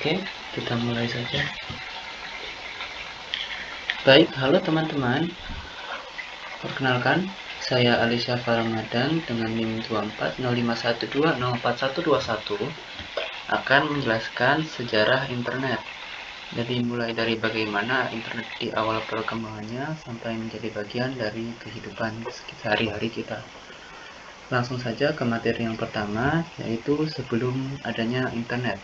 Oke, kita mulai saja. Baik, halo teman-teman. Perkenalkan, saya Alisya Ramadan dengan NIM 2405120421 akan menjelaskan sejarah internet. Jadi mulai dari bagaimana internet di awal perkembangannya sampai menjadi bagian dari kehidupan sehari-hari kita. Langsung saja ke materi yang pertama, yaitu sebelum adanya internet.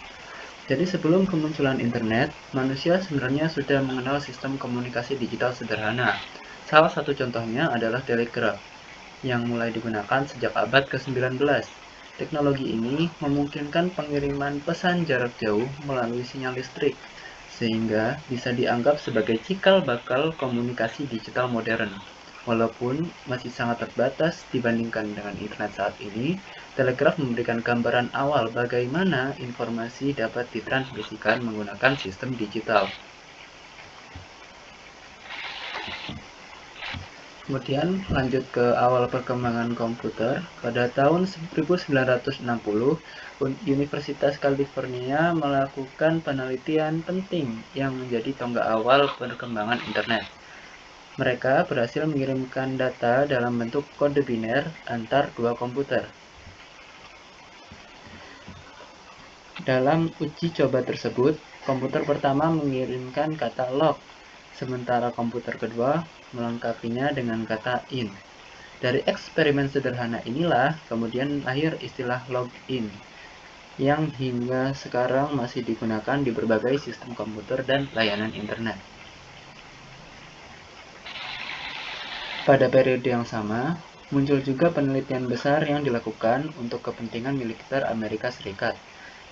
Jadi sebelum kemunculan internet, manusia sebenarnya sudah mengenal sistem komunikasi digital sederhana. Salah satu contohnya adalah telegraf, yang mulai digunakan sejak abad ke-19. Teknologi ini memungkinkan pengiriman pesan jarak jauh melalui sinyal listrik, sehingga bisa dianggap sebagai cikal bakal komunikasi digital modern. Walaupun masih sangat terbatas dibandingkan dengan internet saat ini, telegraf memberikan gambaran awal bagaimana informasi dapat ditransmisikan menggunakan sistem digital. Kemudian lanjut ke awal perkembangan komputer. Pada tahun 1960, Universitas California melakukan penelitian penting yang menjadi tonggak awal perkembangan internet. Mereka berhasil mengirimkan data dalam bentuk kode biner antar dua komputer. Dalam uji coba tersebut, komputer pertama mengirimkan kata log, sementara komputer kedua melengkapinya dengan kata in. Dari eksperimen sederhana inilah kemudian lahir istilah login, yang hingga sekarang masih digunakan di berbagai sistem komputer dan layanan internet. Pada periode yang sama, muncul juga penelitian besar yang dilakukan untuk kepentingan militer Amerika Serikat.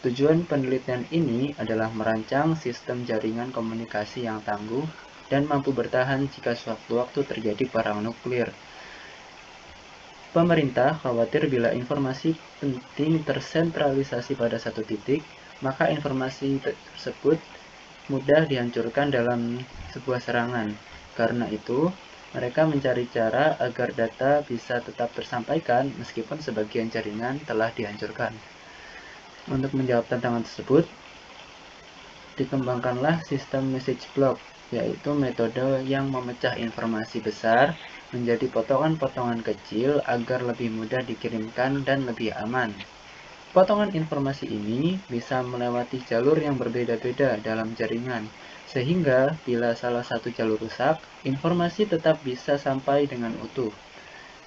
Tujuan penelitian ini adalah merancang sistem jaringan komunikasi yang tangguh dan mampu bertahan jika sewaktu-waktu terjadi perang nuklir. Pemerintah khawatir bila informasi penting tersentralisasi pada satu titik, maka informasi tersebut mudah dihancurkan dalam sebuah serangan. Karena itu, mereka mencari cara agar data bisa tetap tersampaikan meskipun sebagian jaringan telah dihancurkan. Untuk menjawab tantangan tersebut, dikembangkanlah sistem message block, yaitu metode yang memecah informasi besar menjadi potongan-potongan kecil agar lebih mudah dikirimkan dan lebih aman. Potongan informasi ini bisa melewati jalur yang berbeda-beda dalam jaringan, sehingga bila salah satu jalur rusak, informasi tetap bisa sampai dengan utuh.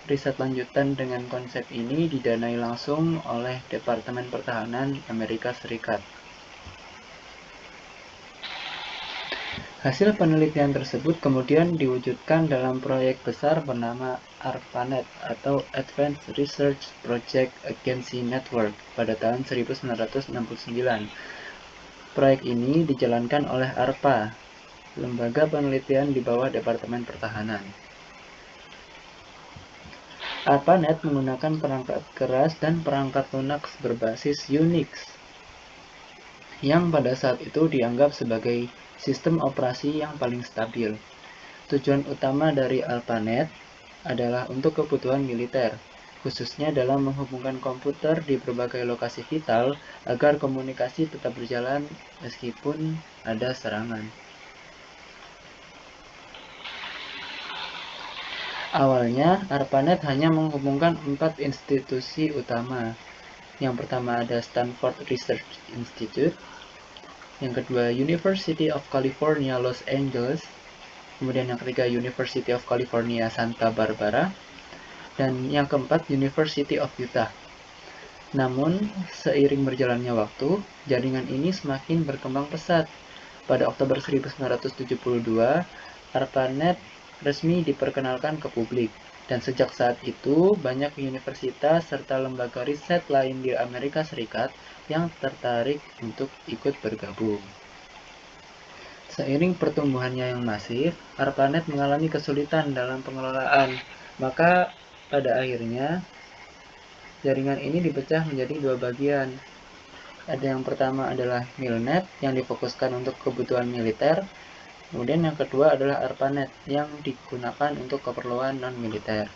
Riset lanjutan dengan konsep ini didanai langsung oleh Departemen Pertahanan Amerika Serikat. Hasil penelitian tersebut kemudian diwujudkan dalam proyek besar bernama ARPANET atau Advanced Research Project Agency Network pada tahun 1969. Proyek ini dijalankan oleh ARPA, lembaga penelitian di bawah Departemen Pertahanan. ARPANET menggunakan perangkat keras dan perangkat lunak berbasis Unix, yang pada saat itu dianggap sebagai sistem operasi yang paling stabil. Tujuan utama dari ARPANET adalah untuk kebutuhan militer, khususnya dalam menghubungkan komputer di berbagai lokasi vital agar komunikasi tetap berjalan meskipun ada serangan. Awalnya, ARPANET hanya menghubungkan 4 institusi utama. Yang pertama ada Stanford Research Institute, yang kedua University of California Los Angeles, kemudian yang ketiga University of California Santa Barbara, dan yang keempat University of Utah. Namun, seiring berjalannya waktu, jaringan ini semakin berkembang pesat. Pada Oktober 1972, ARPANET resmi diperkenalkan ke publik, dan sejak saat itu banyak universitas serta lembaga riset lain di Amerika Serikat yang tertarik untuk ikut bergabung. Seiring pertumbuhannya yang masif, ARPANET mengalami kesulitan dalam pengelolaan, maka pada akhirnya jaringan ini dipecah menjadi dua bagian. Ada yang pertama adalah MILNET yang difokuskan untuk kebutuhan militer, kemudian yang kedua adalah ARPANET yang digunakan untuk keperluan non-militer.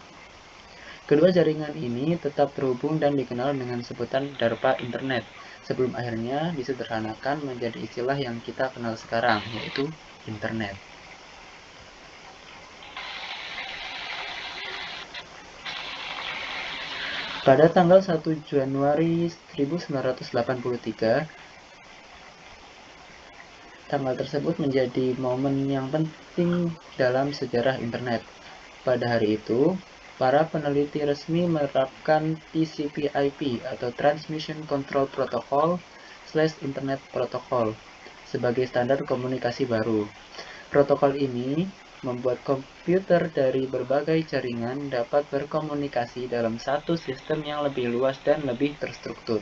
Kedua jaringan ini tetap terhubung dan dikenal dengan sebutan DARPA Internet. sebelum akhirnya disederhanakan menjadi istilah yang kita kenal sekarang, yaitu internet. Pada tanggal 1 Januari 1983, tanggal tersebut menjadi momen yang penting dalam sejarah internet. Pada hari itu, para peneliti resmi menerapkan TCP/IP atau Transmission Control Protocol/Internet Protocol sebagai standar komunikasi baru. Protokol ini membuat komputer dari berbagai jaringan dapat berkomunikasi dalam satu sistem yang lebih luas dan lebih terstruktur.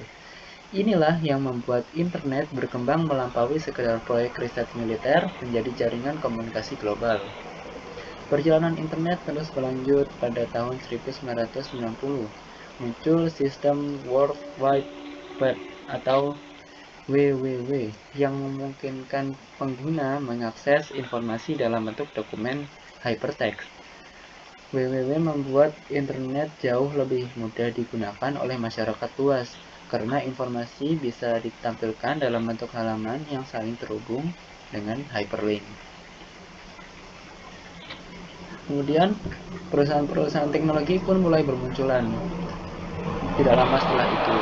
Inilah yang membuat internet berkembang melampaui sekedar proyek riset militer menjadi jaringan komunikasi global. Perjalanan internet terus berlanjut. Pada tahun 1990, muncul sistem World Wide Web atau WWW yang memungkinkan pengguna mengakses informasi dalam bentuk dokumen hypertext. WWW membuat internet jauh lebih mudah digunakan oleh masyarakat luas karena informasi bisa ditampilkan dalam bentuk halaman yang saling terhubung dengan hyperlink. Kemudian perusahaan-perusahaan teknologi pun mulai bermunculan. Tidak lama setelah itu,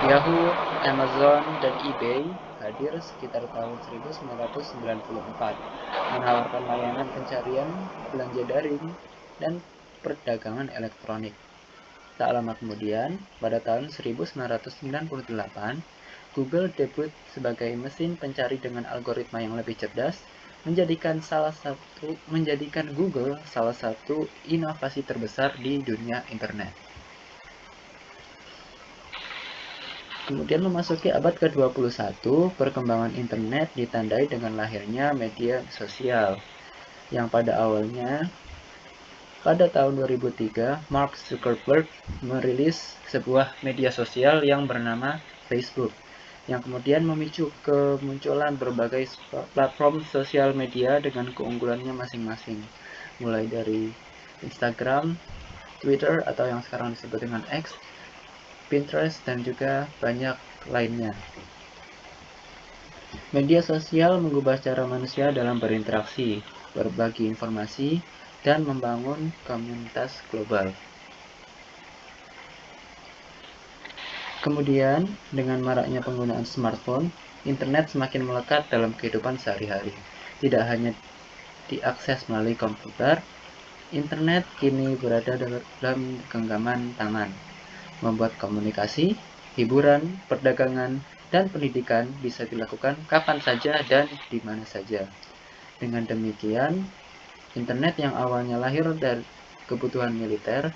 Yahoo, Amazon, dan eBay hadir sekitar tahun 1994, menawarkan layanan pencarian, belanja daring, dan perdagangan elektronik. Tak lama kemudian, pada tahun 1998, Google debut sebagai mesin pencari dengan algoritma yang lebih cerdas, menjadikan Google salah satu inovasi terbesar di dunia internet. Kemudian memasuki abad ke-21, perkembangan internet ditandai dengan lahirnya media sosial, yang pada awalnya, pada tahun 2003, Mark Zuckerberg merilis sebuah media sosial yang bernama Facebook, yang kemudian memicu kemunculan berbagai platform sosial media dengan keunggulannya masing-masing, mulai dari Instagram, Twitter atau yang sekarang disebut dengan X, Pinterest, dan juga banyak lainnya. Media sosial mengubah cara manusia dalam berinteraksi, berbagi informasi, dan membangun komunitas global. Kemudian, dengan maraknya penggunaan smartphone, internet semakin melekat dalam kehidupan sehari-hari. Tidak hanya diakses melalui komputer, internet kini berada dalam genggaman tangan, membuat komunikasi, hiburan, perdagangan, dan pendidikan bisa dilakukan kapan saja dan di mana saja. Dengan demikian, internet yang awalnya lahir dari kebutuhan militer,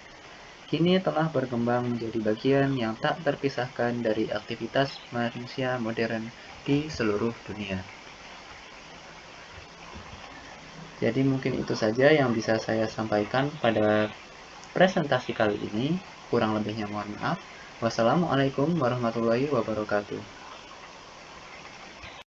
kini telah berkembang menjadi bagian yang tak terpisahkan dari aktivitas manusia modern di seluruh dunia. Jadi mungkin itu saja yang bisa saya sampaikan pada presentasi kali ini. Kurang lebihnya mohon maaf. Wassalamualaikum warahmatullahi wabarakatuh.